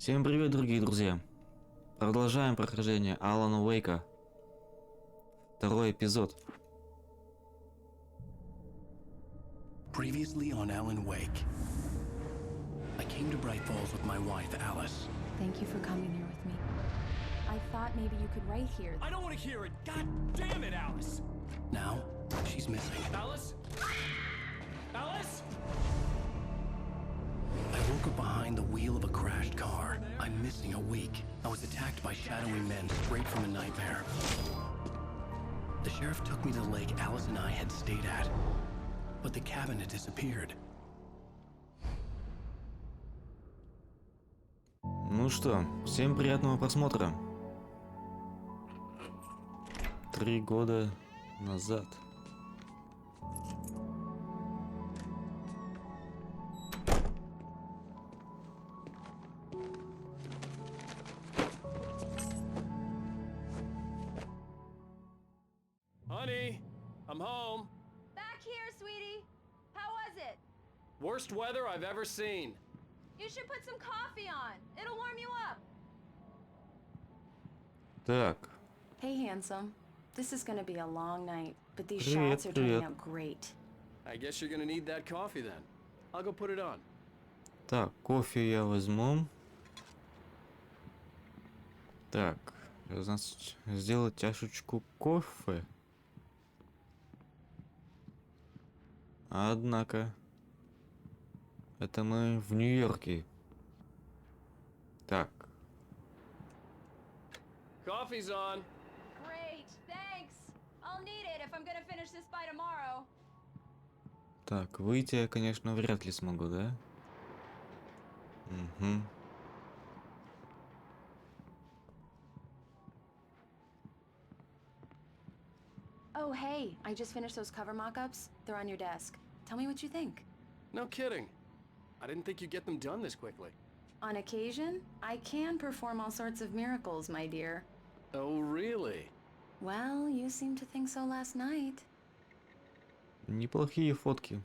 Всем привет, дорогие друзья! Продолжаем прохождение Алана Уэйка. Второй эпизод. Previously on Alan Wake. I came to Bright Falls with my wife, Alice. Thank you for coming here with me. I thought maybe you could write here. I don't want to hear it! God damn it, Alice! Now, she's missing. Alice? Alice? I woke up behind the wheel of a crashed car. I'm missing a week. I was attacked by shadowy men straight from a nightmare. The sheriff took me to the lake Alice and I had stayed at. But the cabin had disappeared. Ну что, всем приятного просмотра. 3 года назад. Honey, I'm home. Back here, sweetie. How was it? Worst weather I've ever seen. You should put some coffee on. It'll warm you up. Так, Hey, handsome. This is gonna be a long night, but these Привет, shots are turning привет. out great. I guess you're gonna need that coffee then. I'll go put it on. так, кофе я возьму. Так, значит, сделать чашечку кофе. Однако, это мы в Нью-Йорке. Так, Coffee's on. Great, thanks. I'll need it if I'm gonna finish this by tomorrow. так, выйти я, конечно, вряд ли смогу, да? Угу. Oh, hey, I just finished those cover mock-ups. They're on your desk. Tell me what you think. No kidding. I didn't think you'd get them done this quickly. On occasion, I can perform all sorts of miracles, my dear. Oh, really? Well, you seemed to think so last night. Неплохие фотки.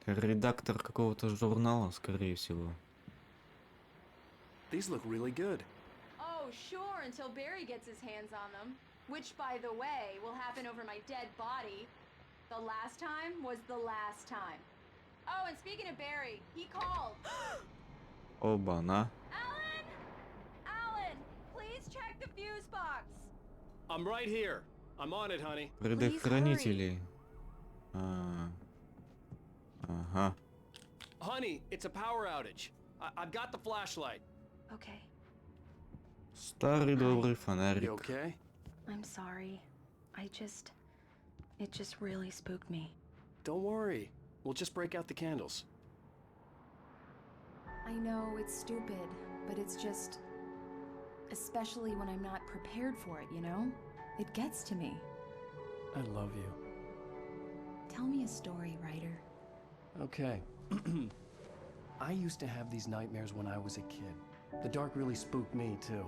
Редактор какого-то журнала, скорее всего. These look really good. Oh, sure, until Barry gets his hands on them. Which, by the way, will happen over my dead body. The last time was the last time. Oh, and speaking of Barry, he called. Оба-на. Alan! Alan, please check the fuse box. I'm right here. I'm on it, honey. Предохранители. Ага. Honey, it's a power outage. I've got the flashlight. Okay, Старый добрый You фонарик. okay? I'm sorry. It just really spooked me. Don't worry. We'll just break out the candles. I know it's stupid, but it's just... Especially when I'm not prepared for it, you know? It gets to me. I love you. Tell me a story, writer. Okay. I used to have these nightmares when I was a kid. The dark really spooked me, too.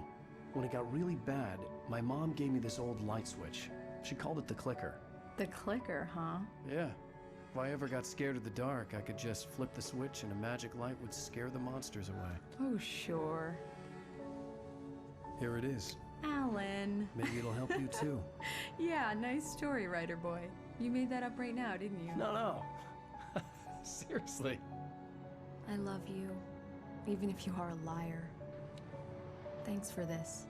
When it got really bad, my mom gave me this old light switch. She called it the clicker. The clicker, huh? Yeah. If I ever got scared of the dark, I could just flip the switch and a magic light would scare the monsters away. Oh, sure. Here it is. Alan. Maybe it'll help you, too. Yeah, nice story, writer boy. You made that up right now, didn't you? No. Seriously. I love you, even if you are a liar. Thanks for this.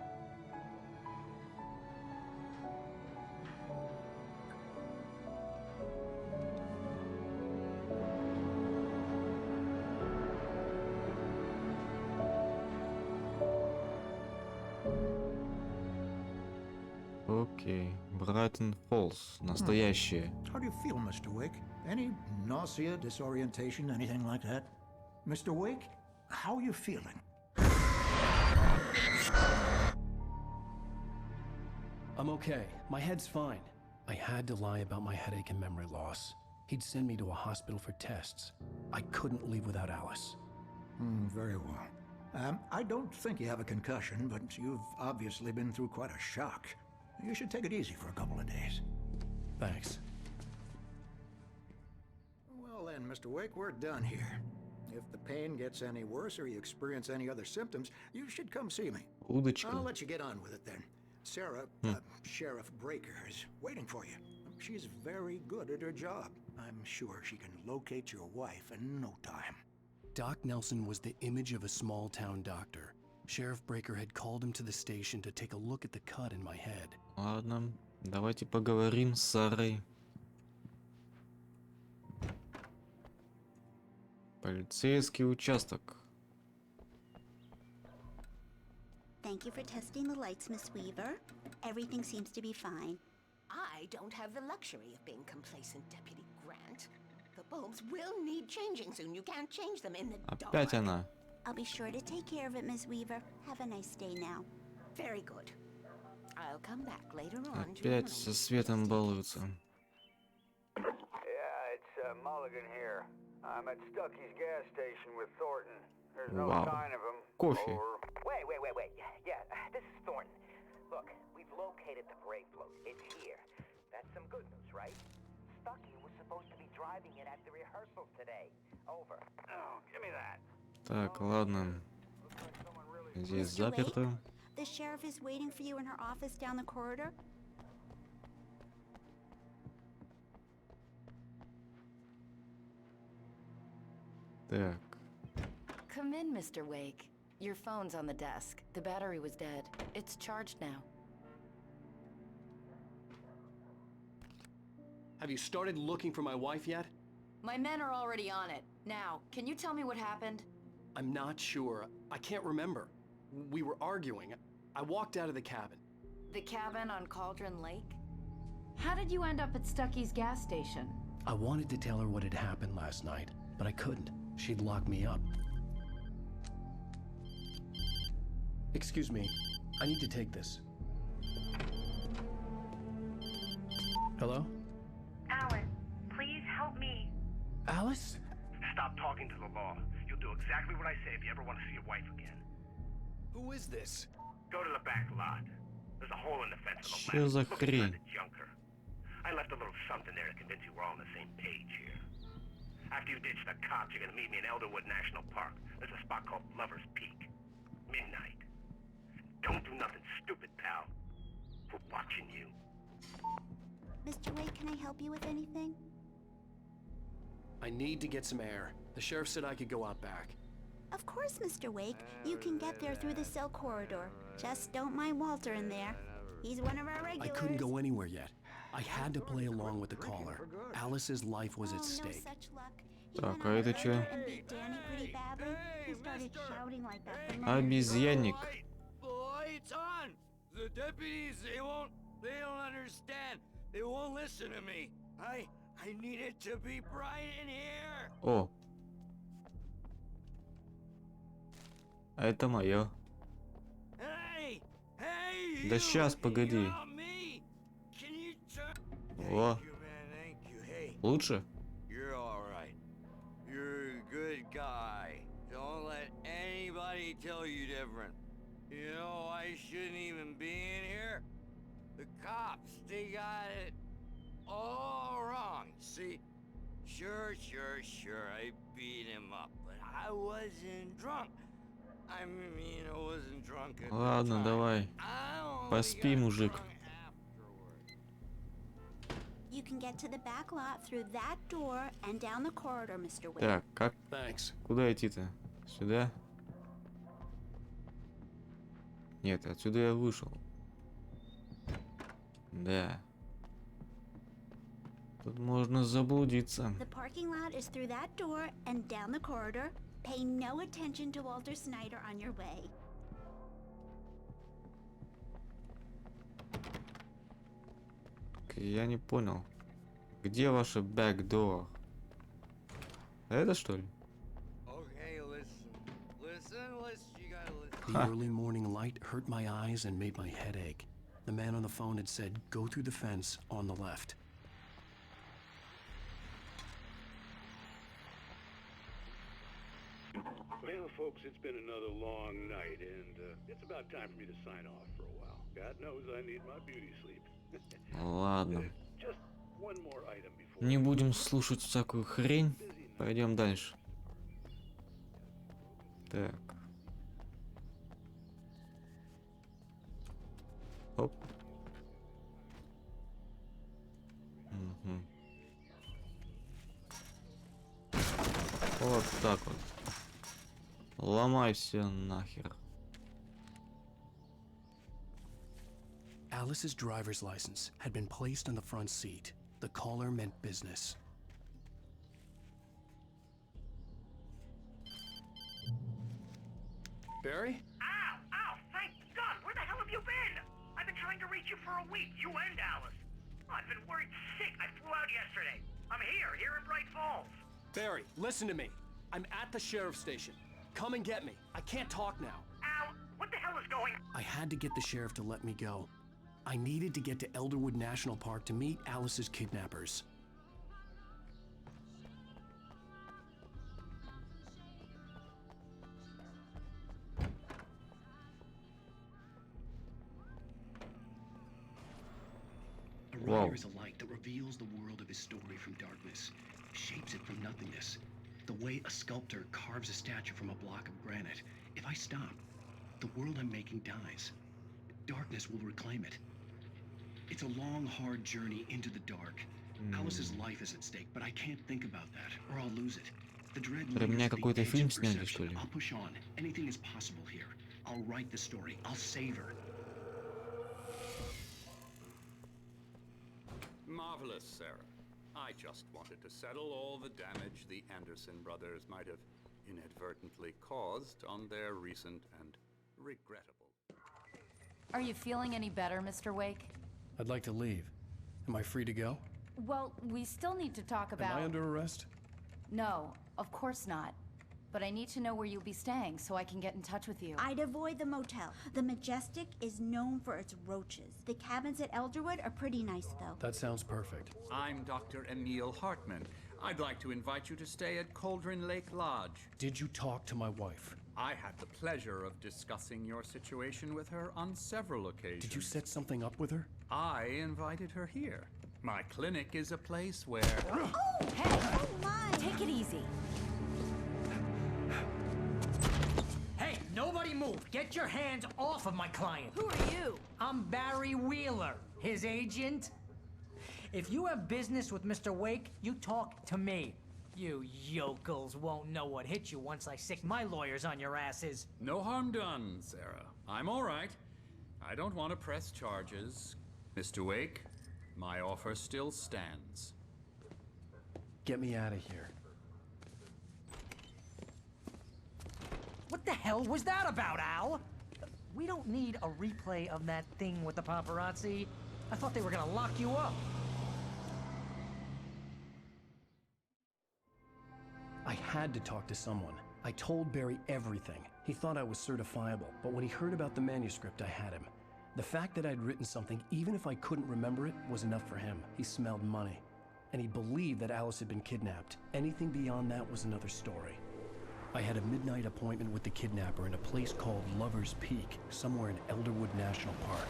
Окей. Брайтон Фоллс. Настоящее. How do you feel, Mr. Wake? Any nausea, disorientation, anything like that? Mr. Wake, how are you feeling? I'm okay. My head's fine. I had to lie about my headache and memory loss. He'd send me to a hospital for tests. I couldn't leave without Alice. Very well. I don't think you have a concussion, but you've obviously been through quite a shock. You should take it easy for a couple of days. Thanks. then, Mr. Wake, we're done here. If the pain gets any worse or you experience any other symptoms, you should come see me. Удочка. I'll let you get on with it then. Sarah, Sheriff Breaker, is waiting for you. She's very good at her job. I'm sure she can locate your wife in no time. Doc Nelson was the image of a small-town doctor. Sheriff Breaker had called him to the station to take a look at the cut in my head. Ладно, давайте поговорим с Сарой. Полицейский участок. Thank you for testing the lights, Miss Weaver. Everything seems to be fine. I don't have the luxury of being complacent, Deputy Grant. The bulbs will need changing soon. You can't change them in the dark. Опять она. I'll be sure to take care of it, Miss Weaver. Have a nice day now. Very good. I'll come back later on to Опять remind со you. светом балуются. Yeah, it's Mulligan here. I'm at Stucky's gas station with Thornton. There's no Wow. sign of him. Кофе. Or... Wait. Yeah, this is Thornton. Look, we've located the parade float. It's here. That's some good news, right? Stucky was supposed to be driving it at the rehearsals today. Over. Oh, give me that. Так, ладно. Здесь заперто. The sheriff is waiting for you in her office down the corridor. Так. Come in, Mr. Wake. Your phone's on the desk. The battery was dead. It's charged now. Have you started looking for my wife yet? My men are already on it. Now, can you tell me what happened? I'm not sure. I can't remember. We were arguing. I walked out of the cabin. The cabin on Cauldron Lake? How did you end up at Stucky's gas station? I wanted to tell her what had happened last night, but I couldn't. She'd lock me up. Excuse me. I need to take this. Hello? Alan, please help me. Alice? Stop talking to the law. You'll do exactly what I say if you ever want to see your wife again. Who is this? Go to the back lot. There's a hole in the fence on the Что left. за Look inside хрень? the junker. I left a little something there to convince you we're all on the same page here. After you ditch the cops, you're gonna meet me in Elderwood National Park. There's a spot called Lover's Peak. Midnight. Don't do nothing stupid, pal. We're watching you. Mr. Wake, can I help you with anything? I need to get some air. The sheriff said I could go out back. Of course, Mr. Wake. You can get there through the cell corridor. Just don't mind Walter in there. He's one of our I regulars. couldn't go anywhere yet. I had to play along with the caller. Alice's life was Oh, at no stake. such luck. He Так, went а out это there чё? and beat Danny pretty badly. He started shouting like that the moment- Обезьянник. The light's on! The deputies, they don't understand. They won't listen to me. I need it to be bright in here. О. А это мое. Hey! Hey! Да you! щас, погоди. You're on me. Can you turn... О. Thank you, man. Thank you. Hey, Лучше? you're all right. You're a good guy. Don't let anybody tell you different. You know, I shouldn't even be in here. The cops, they got it all wrong. See? Sure, I beat him up, but I wasn't drunk. I mean, I wasn't drunk at the Ладно, time. давай. I only Поспи, got мужик. drunk afterward. You can get to the back lot through that door and down the corridor, Mr. Wake. Так, как? Thanks. Куда идти-то? Сюда? Нет, отсюда я вышел. Да. Тут можно заблудиться. The parking lot is through that door and down the corridor. Pay no attention to Walter Snyder on your way. Я не понял. Где ваша back door? Это что ли? Okay, listen, you gotta listen. The early morning light hurt my eyes and made my head ache. The man on the phone had said, go through the fence on the left. Well, folks, it's been another long night, and it's about time for me to sign off for a while. God knows I need my beauty sleep. Ладно. Just one more item before... Не будем слушать всякую хрень. Busy Пойдем дальше. Так. Оп. Угу. Вот так вот. Ломай все нахер. Alice's driver's license had been placed on the front seat. The caller meant business. Barry? Ow! Ow! Thank God! Where the hell have you been? I've been trying to reach you for a week, you and Alice. I've been worried sick. I flew out yesterday. I'm here in Bright Falls. Barry, listen to me. I'm at the sheriff's station. Come and get me. I can't talk now. Al, what the hell is going on? I had to get the sheriff to let me go. I needed to get to Elderwood National Park to meet Alice's kidnappers. A writer is a light that reveals the world of his story from darkness, shapes it from nothingness. The way a sculptor carves a statue from a block of granite. If I stop, the world I'm making dies. Darkness will reclaim it. It's a long, hard journey into the dark. Alice's life is at stake, but I can't think about that, or I'll lose it. The dread lingers at the edge of perception. I'll push on. Anything is possible here. I'll write the story. I'll save her. Marvelous, Sarah. I just wanted to settle all the damage the Anderson brothers might have inadvertently caused on their recent and regrettable. Are you feeling any better, Mr. Wake? I'd like to leave. Am I free to go? Well, we still need to talk about... Am I under arrest? No, of course not. But I need to know where you'll be staying so I can get in touch with you. I'd avoid the motel. The Majestic is known for its roaches. The cabins at Elderwood are pretty nice, though. That sounds perfect. I'm Dr. Emil Hartman. I'd like to invite you to stay at Cauldron Lake Lodge. Did you talk to my wife? I had the pleasure of discussing your situation with her on several occasions. Did you set something up with her? I invited her here. My clinic is a place where... Oh, hey! Oh, my! Take it easy. Hey, nobody move! Get your hands off of my client! Who are you? I'm Barry Wheeler, his agent. If you have business with Mr. Wake, you talk to me. You yokels won't know what hit you once I sick my lawyers on your asses. No harm done, Sarah. I'm all right. I don't want to press charges. Mr. Wake, my offer still stands. Get me out of here. What the hell was that about, Al? We don't need a replay of that thing with the paparazzi. I thought they were gonna lock you up. I had to talk to someone. I told Barry everything. He thought I was certifiable, but when he heard about the manuscript, I had him. The fact that I'd written something, even if I couldn't remember it, was enough for him. He smelled money. And he believed that Alice had been kidnapped. Anything beyond that was another story. I had a midnight appointment with the kidnapper in a place called Lover's Peak, somewhere in Elderwood National Park.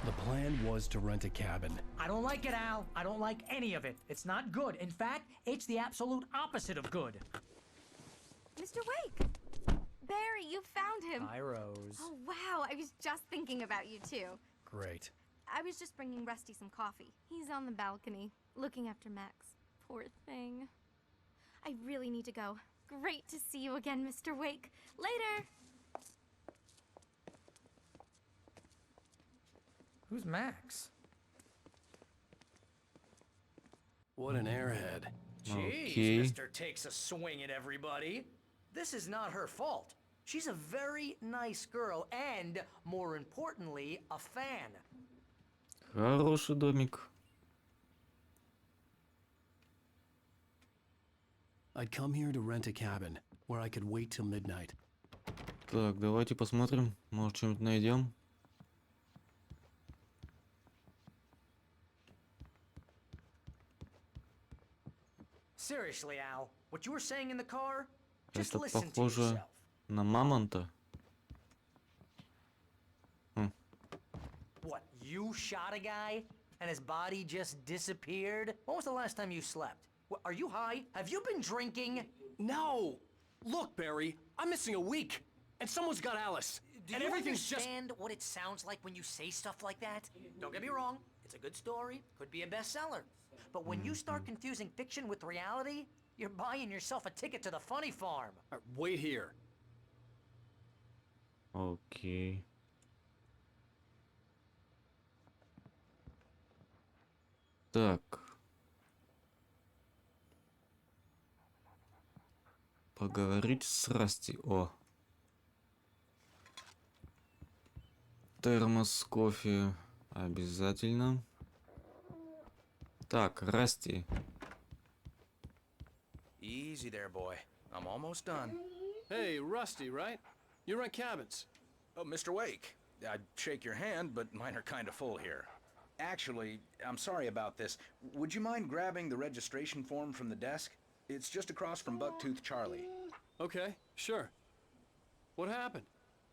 The plan was to rent a cabin. I don't like it, Al. I don't like any of it. It's not good. In fact, it's the absolute opposite of good. Mr. Wake! Barry, you found him! Hi, Rose. Oh, wow. I was just thinking about you, too. Great. I was just bringing Rusty some coffee. He's on the balcony, looking after Max. Poor thing. I really need to go. Great to see you again, Mr. Wake. Later! Who's Max? What an airhead. Jeez, Okay. Mr. Takes a swing at everybody. This is not her fault. She's a very nice girl and, more importantly, a fan. Хороший домик. I'd come here to rent a cabin, where I could wait till midnight. Так, давайте посмотрим. Может, что-нибудь найдем. Seriously, Al, what you were saying in the car? Just Это listen to похоже yourself. на мамонта. What, you shot a guy and his body just disappeared? When was the last time you slept? Are you high? Have you been drinking? No! Look, Barry, I'm missing a week, and someone's got Alice. Do and you everything's just... understand what it sounds like when you say stuff like that? Don't get me wrong, it's a good story, could be a bestseller. But when you start confusing fiction with reality, you're buying yourself a ticket to the funny farm. Wait here. Окей. Так. Поговорить с Расти. О. Термос, кофе. Обязательно. Так, Расти. Easy there, boy. I'm almost done. Hey, Rusty, right? You rent cabins. Oh, Mr. Wake. I'd shake your hand, but mine are kind of full here. Actually, I'm sorry about this. Would you mind grabbing the registration form from the desk? It's just across from Bucktooth Charlie. Okay, sure. What happened?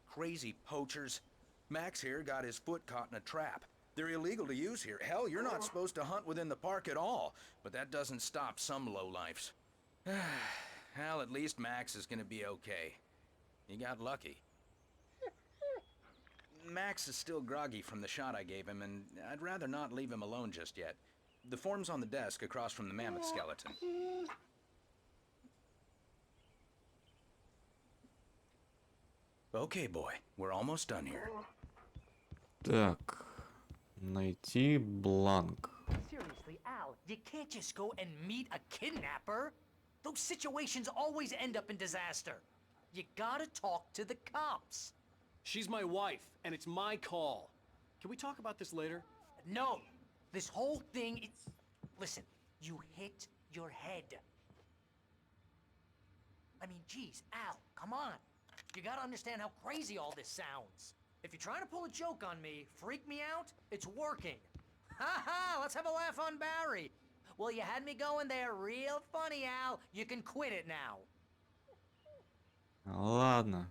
Crazy poachers. Max here got his foot caught in a trap. They're illegal to use here. Hell, you're not supposed to hunt within the park at all. But that doesn't stop some lowlifes. Well, at least Max is gonna be okay. He got lucky. Max is still groggy from the shot I gave him, and I'd rather not leave him alone just yet. The form's on the desk across from the mammoth skeleton. Okay, boy. We're almost done here. Так. Найти бланк. Seriously, Al, you can't just go and meet a kidnapper. Those situations always end up in disaster. You gotta talk to the cops. She's my wife, and it's my call. Can we talk about this later? No. This whole thing is... Listen, you hit your head. I mean, geez, Al, come on. You gotta understand how crazy all this sounds. If you're trying to pull a joke on me, freak me out, it's working. Ha ha, let's have a laugh on Barry. Well, you had me going there real funny, Al. You can quit it now. Ладно.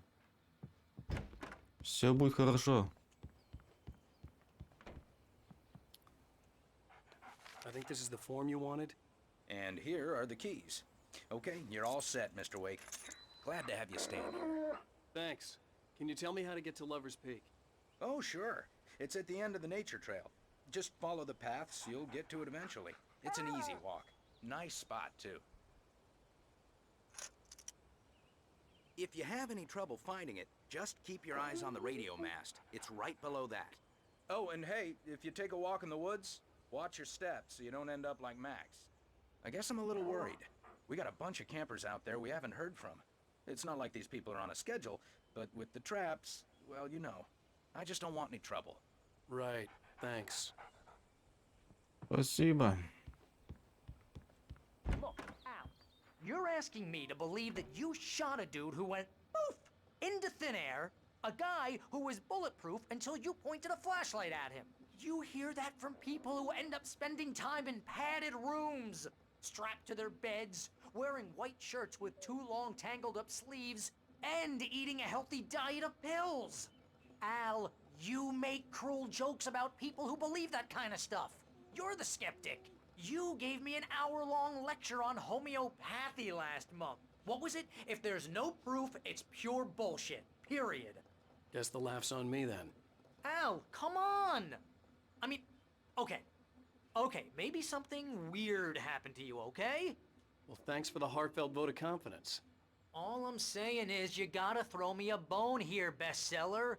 Все будет хорошо. I think this is the form you wanted. And here are the keys. Okay, you're all set, Mr. Wake. Glad to have you stand here. Thanks. Can you tell me how to get to Lover's Peak? Oh, sure. It's at the end of the nature trail. Just follow the paths, you'll get to it eventually. It's an easy walk. Nice spot, too. If you have any trouble finding it, just keep your eyes on the radio mast. It's right below that. Oh, and hey, if you take a walk in the woods, watch your steps so you don't end up like Max. I guess I'm a little worried. We got a bunch of campers out there we haven't heard from. It's not like these people are on a schedule, but with the traps, well, you know. I just don't want any trouble. Right. Thanks. Спасибо. Look, Al, you're asking me to believe that you shot a dude who went poof into thin air, a guy who was bulletproof until you pointed a flashlight at him. You hear that from people who end up spending time in padded rooms, strapped to their beds, wearing white shirts with too long tangled up sleeves, and eating a healthy diet of pills. Al, you make cruel jokes about people who believe that kind of stuff. You're the skeptic. You gave me an hour-long lecture on homeopathy last month. What was it? If there's no proof, it's pure bullshit. Period. Guess the laugh's on me then. Al, come on! I mean, okay. Okay, maybe something weird happened to you, okay? Well, thanks for the heartfelt vote of confidence. All I'm saying is you gotta throw me a bone here, bestseller.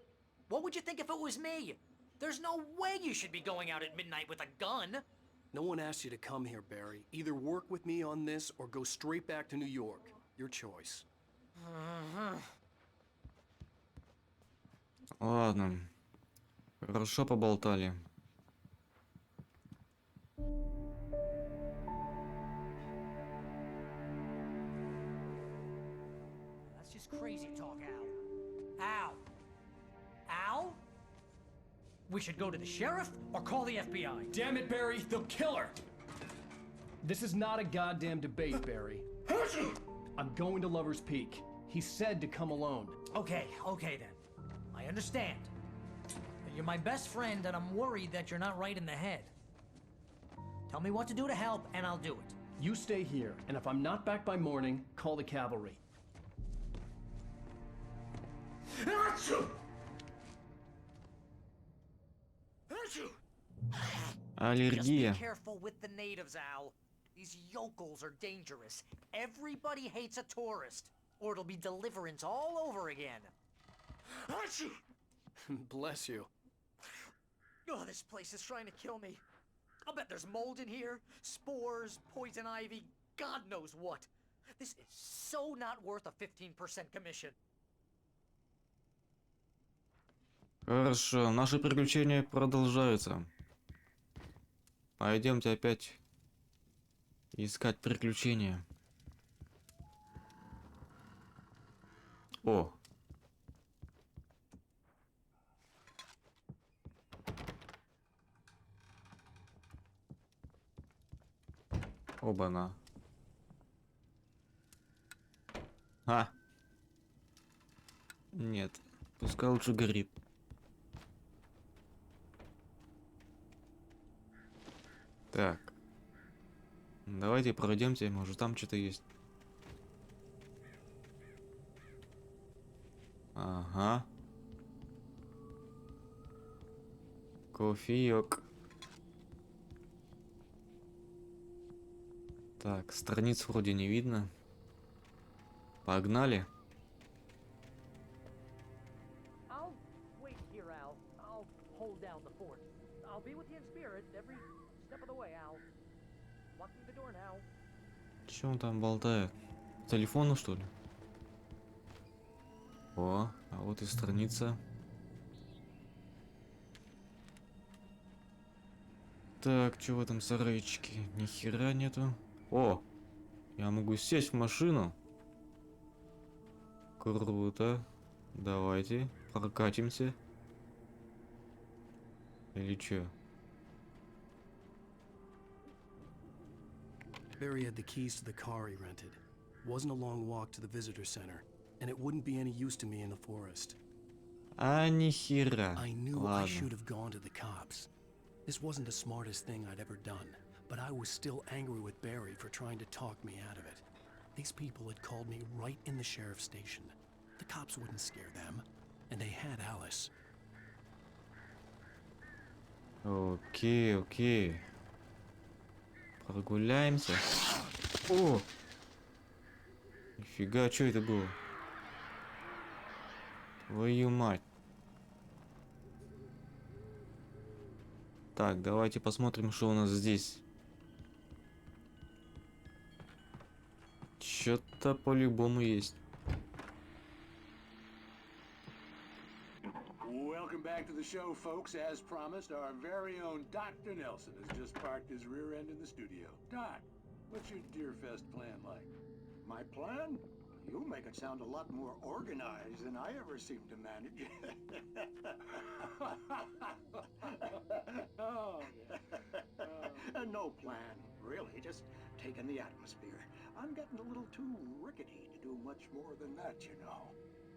What would you think if it was me? There's no way you should be going out at midnight with a gun. No one asked you to come here, Barry. Either work with me on this or go straight back to New York. Your choice. Ладно. Хорошо поболтали. That's just crazy talk, Al. Al? Al? We should go to the sheriff or call the FBI. Damn it, Barry, they'll kill her! This is not a goddamn debate, Barry. I'm going to Lover's Peak. He said to come alone. Okay then. I understand. You're my best friend and I'm worried that you're not right in the head. Tell me what to do to help and I'll do it. You stay here, and if I'm not back by morning, call the cavalry. Аллергия. Just be careful with the natives, Al. These yokels are dangerous. Everybody hates a tourist, or it'll be deliverance all over again. Bless you. Oh, this place is trying to kill me. I'll bet there's mold in here, spores, poison ivy, God knows what. This is so not worth a 15% commission. Хорошо, наши приключения продолжаются. Пойдемте опять искать приключения. О! Оба-на. А! Нет, пускай лучше горит. Так. Давайте пройдемте, может там что-то есть. Ага. Кофеек. Так, страниц вроде не видно. Погнали. I'll wait here, Al. I'll hold down the fort. I'll be with you in spirit every step of the way, Al. Locking the door now. Че он там болтает? По телефону, что ли? О, а вот и страница. Так, что в этом сарайчике? Ни хера нету. О, я могу сесть в машину. Круто. Давайте прокатимся. Или чё? Barry had the keys to the car he rented. Wasn't a long walk to the visitor center, and it wouldn't be any use to me in the forest. А ни хера. I knew I Ладно. should have gone to the cops. This wasn't the smartest thing I'd ever done, but I was still angry with Barry for trying to talk me out of it. These people had called me right in the sheriff's station. The cops wouldn't scare them, and they had Alice. Окей, окей. Прогуляемся. О! Нифига, что это было? Твою мать. Так, давайте посмотрим, что у нас здесь. Что-то по-любому есть. Welcome back to the show, folks. As promised, our very own Dr. Nelson has just parked his rear end in the studio. Doc, what's your Deerfest plan like? My plan? You make it sound a lot more organized than I ever seem to manage. No plan, really. Just taking the atmosphere. I'm getting a little too rickety to do much more than that, you know.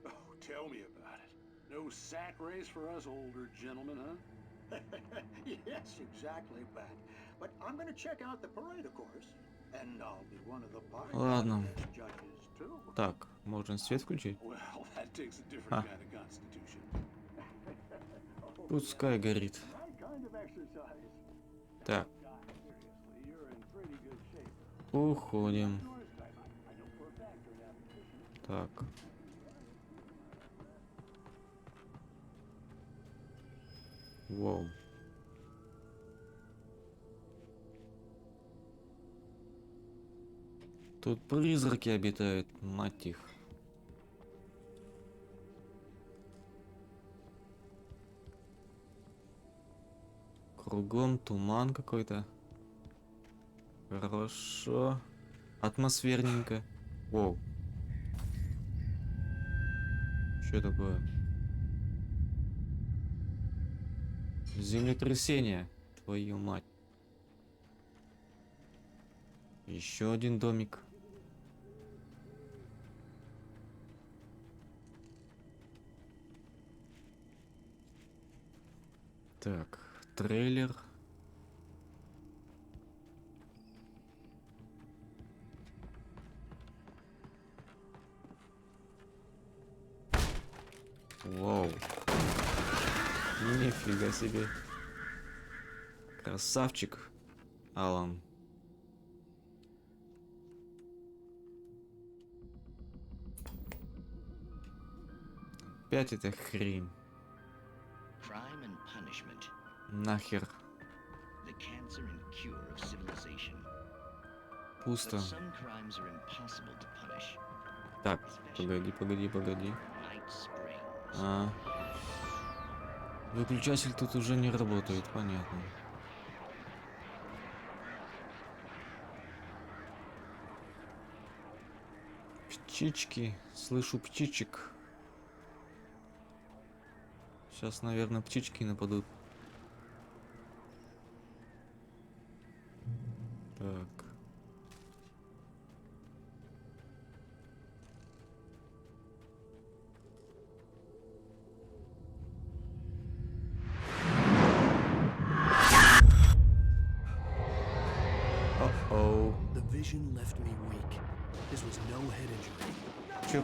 Oh, tell me about it. No sack race for us older gentlemen, huh? Yes, exactly, Pat. But I'm going to check out the parade, of course. And I'll be one of the party Ладно. judges, too. Так, можно свет включить? Well, that takes a different kind of constitution. Пускай горит. Right kind of exercise. Так, Seriously, you're in pretty good shape. уходим. I know for a fact you're an avid Так. Воу. Тут призраки обитают, мать их. Кругом туман какой-то. Хорошо. Атмосферненько. Воу. Что такое? Землетрясение. Твою мать. Еще один домик. Так, трейлер. Нифига себе. Красавчик, Алан. Опять эта хрень. Crime and punishment. Нахер. The cancer and cure of civilization. Пусто. But some crimes are impossible to punish. Так, погоди. Night Springs. А. Выключатель тут уже не работает, понятно. Птички. Слышу птичек. Сейчас, наверное, птички нападут. Так. Uh-oh. The vision left me weak. This was no head injury. Чё?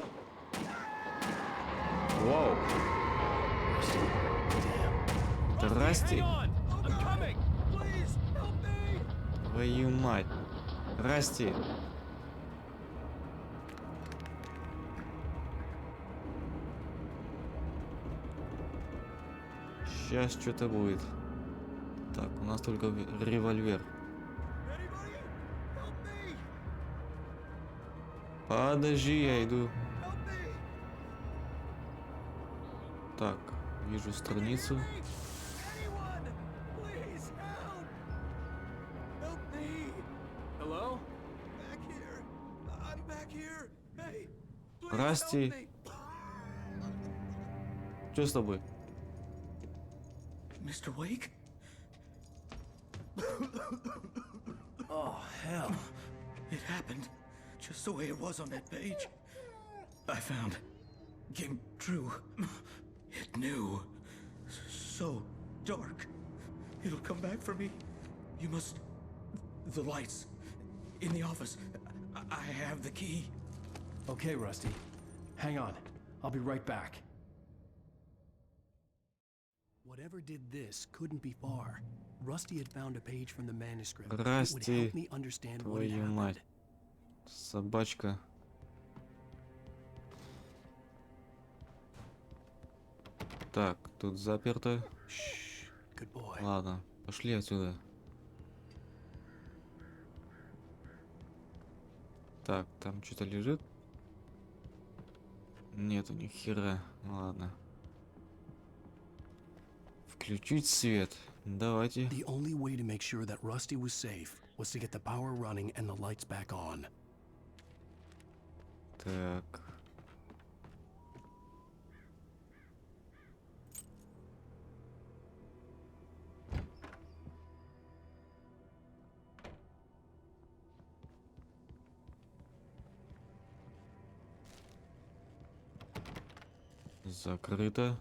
Вау. Здрасте. Твою мать. Расти. Сейчас что-то будет. Так, у нас только револьвер. Подожди, я иду. Так, вижу страницу. Расти. Что с тобой? Mr. Wake? Oh, hell. It happened just the way it was on that page. I found. Came true. It knew. So dark. It'll come back for me. You must... The lights. In the office. I have the key. Okay, Rusty. Hang on. I'll be right back. Whatever did this couldn't be far. Rusty had found a page from the manuscript. It would Расти, help me understand what had твою happened. мать. Собачка. Так, тут заперто. Good boy. Ладно, пошли отсюда. Так, там что-то лежит? Нету ни хера. Ладно. Включить свет. Давайте. The only way to make sure that Rusty was safe was to get the power running and the lights back on. Так. Закрыто.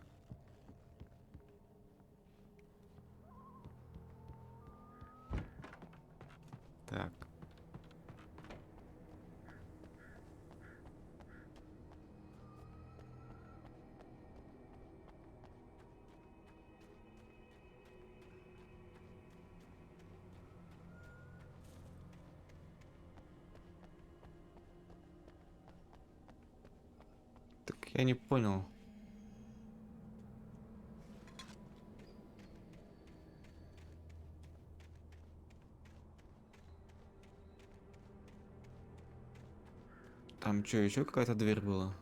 Так. Так я не понял. Там что, еще какая-то дверь была?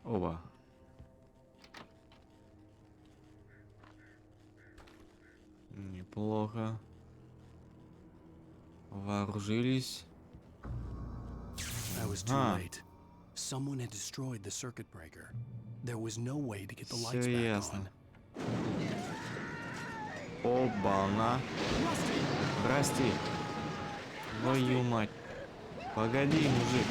Оба. Неплохо. Вооружились. I was too late. Someone had destroyed the circuit breaker. There was no way to get the lights Всё back ясно. on. Оба-на. Расти. Твою мать. Погоди, мужик.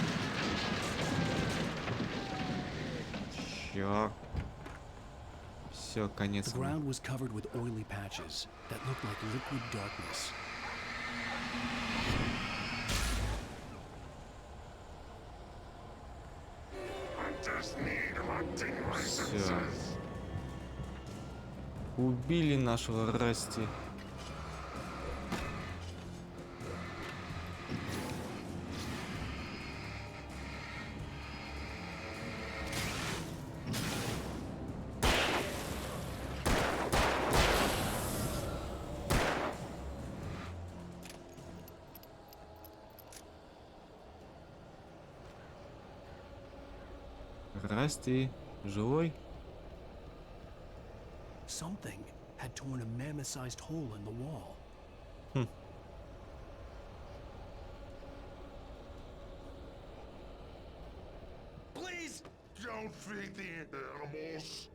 Все, конец. The ground was covered with oily patches that looked like liquid darkness. Все. Убили нашего Расти. Расти, живой? Something had torn a mammoth-sized hole in the wall. Please don't feed the animals.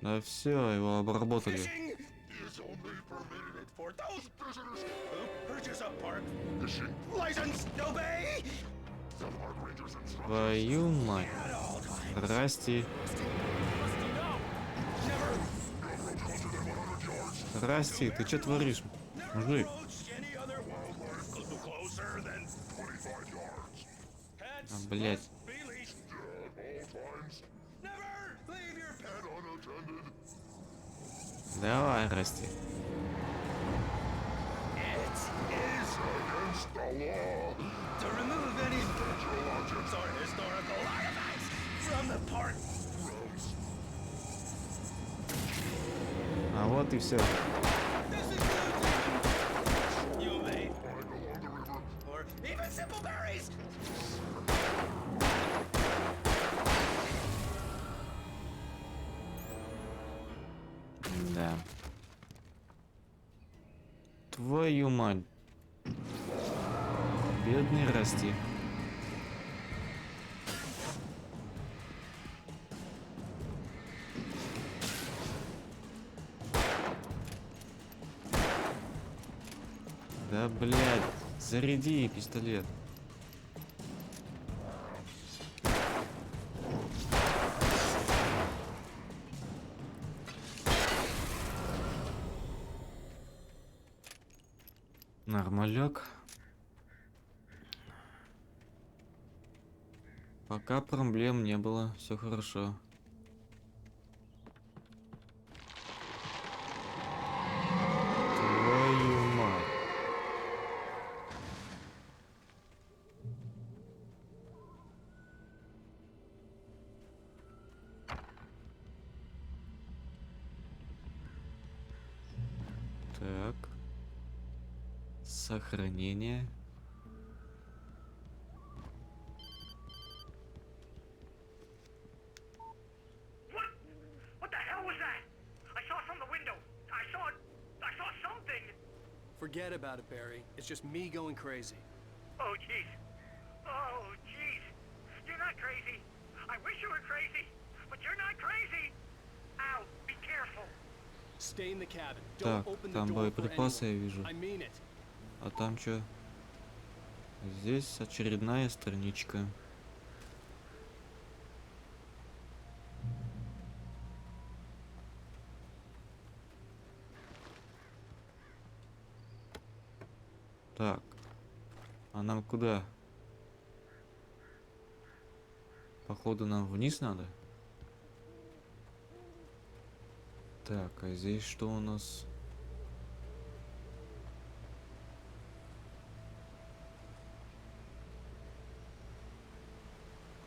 Да все, его обработали. Fishing is only permitted for those visitors who purchase a park fishing license. Obey. The park rangers instruct Твою мать. Расти. Расти, ты что творишь, мужик? А, блядь. Давай, Расти. To remove any structural objects or historical artifacts from the park grounds. А вот и все. You may find along the river or even simple berries. Да. Твою мать. Бедный Расти. Да, блядь, заряди пистолет. Нормалек. Пока проблем не было, все хорошо. Твою мать. Так. Сохранение. What the hell was that? I saw from the window. I saw something. Forget about it, Barry. It's just me going crazy. Oh, jeez. Oh, jeez. You're not crazy. I wish you were crazy, but you're not crazy. Ow, be careful. Stay in the cabin. Так, Don't open the там door for боеприпасы я anyone. вижу. I mean it. А там что? Здесь очередная страничка. Так. А нам куда? Походу нам вниз надо. Так, а здесь что у нас?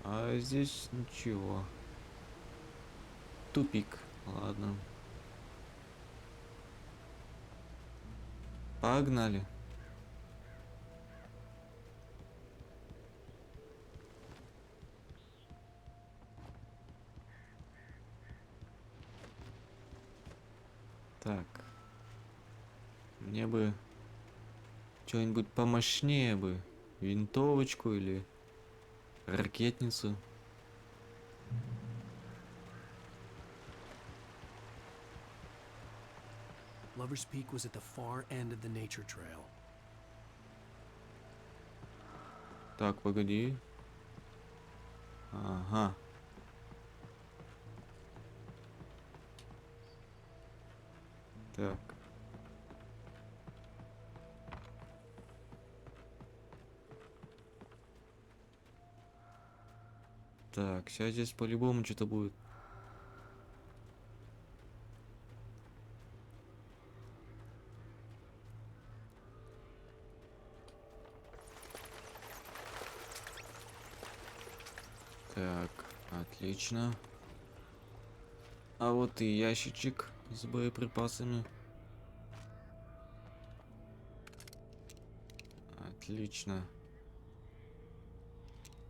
А здесь ничего. Тупик. Ладно. Погнали. Так. Мне бы что-нибудь помощнее бы. Винтовочку или ракетницу. Lover's Peak was at the far end of the nature trail. Так, погоди. Ага. Так. Так, сейчас здесь по-любому что-то будет. Так, отлично. А вот и ящичек с боеприпасами. Отлично.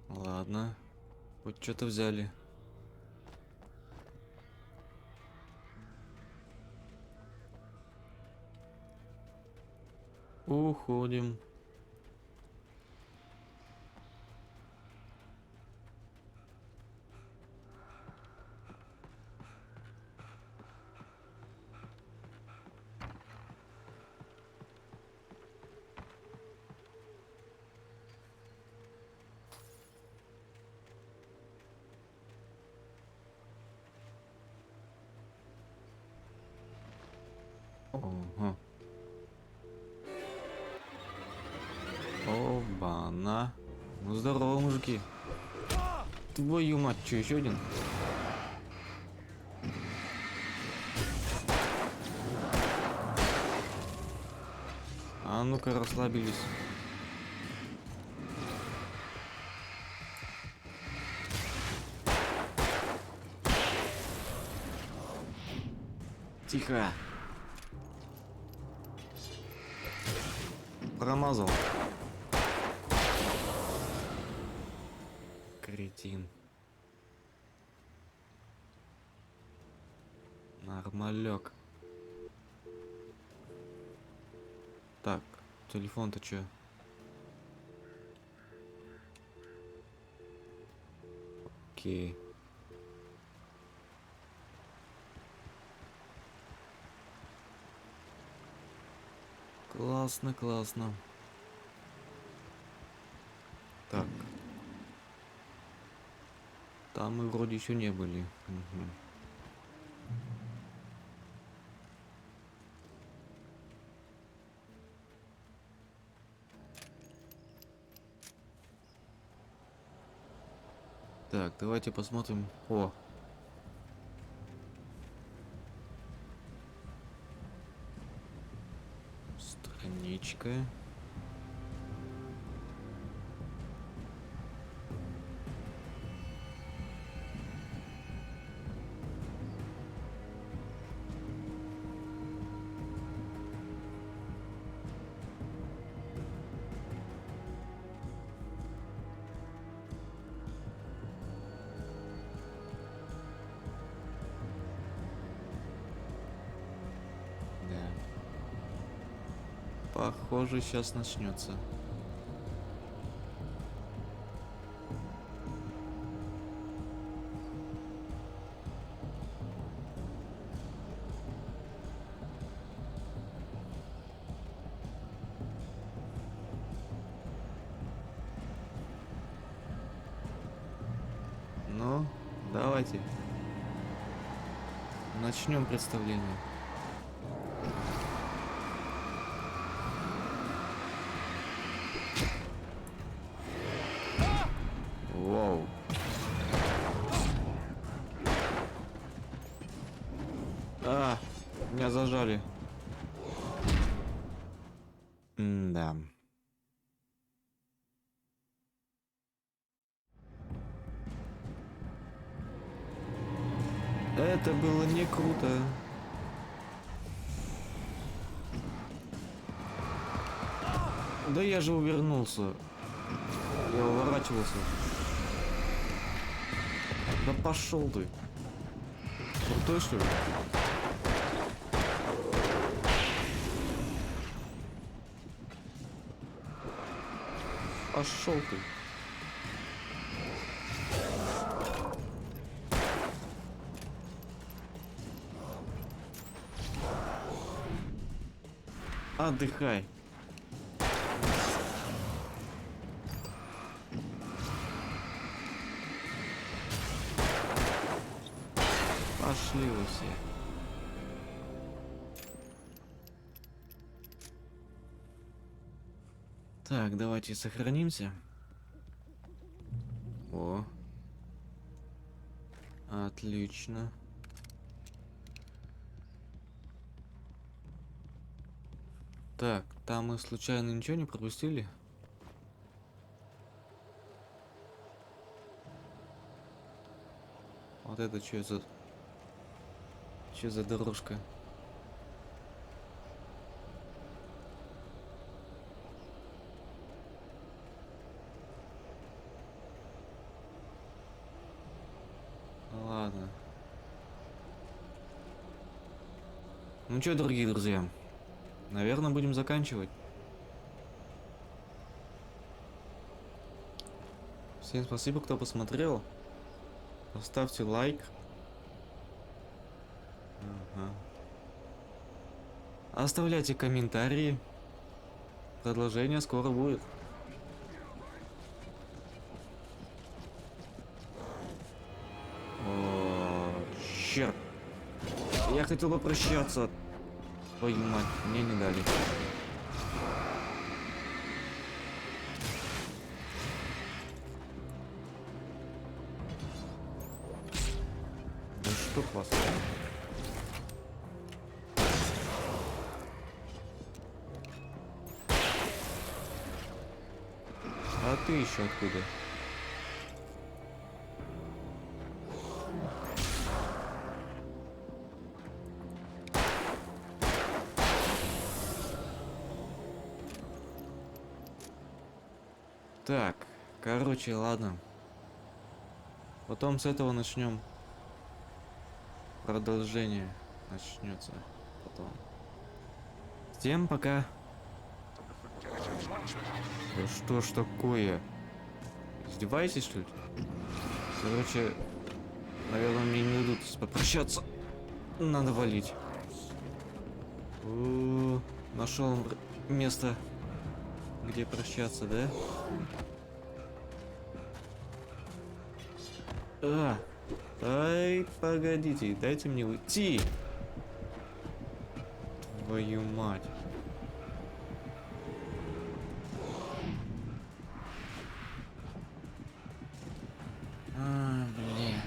Ладно. Хоть что-то взяли. Уходим. Ого. Оба-на. Ну здорово, мужики. Твою мать, что, еще один? А ну-ка, расслабились. Тихо. Промазал. Кретин. Нормалек. Так, телефон-то чё? Окей. Классно, классно. Так. Там мы вроде еще не были. Угу. Так, давайте посмотрим. О! Страничка. Похоже, сейчас начнется. Ну, давайте. Начнем представление. Вау. А, меня зажали. Да. Это было не круто. Да я же увернулся. Я уворачивался. Да пошел ты. Крутой, что ли? Пошел ты. Отдыхай. Пошли вы все. Так, давайте сохранимся. О. Отлично. Так, там мы случайно ничего не пропустили? Вот это что за... Что за дорожка? Ладно. Ну что, дорогие друзья, наверное, будем заканчивать. Всем спасибо, кто посмотрел. Поставьте лайк. Ага. Оставляйте комментарии. Продолжение скоро будет. О, черт. Я хотел попрощаться. Твою мать, мне не дали. Да что вас? А ты еще откуда? Так, короче, ладно. Потом с этого начнем. Продолжение начнется потом. Всем пока. Да что ж такое? Издеваетесь, что ли? Короче, наверное, мне не дадут попрощаться. Надо валить. Нашел место, где прощаться, да? Ай, погодите, дайте мне уйти. Твою мать. Блин.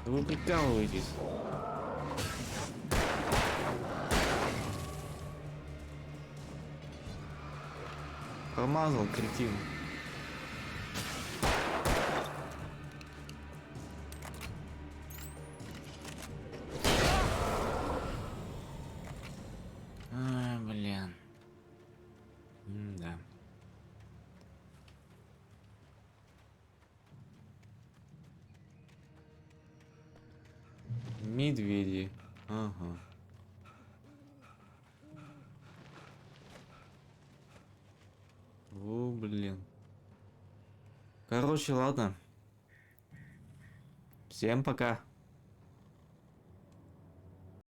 Вы прикалываетесь. Промазал, кретин. Блин. Да. Медведи. Ага. О, блин. Короче, ладно. Всем пока.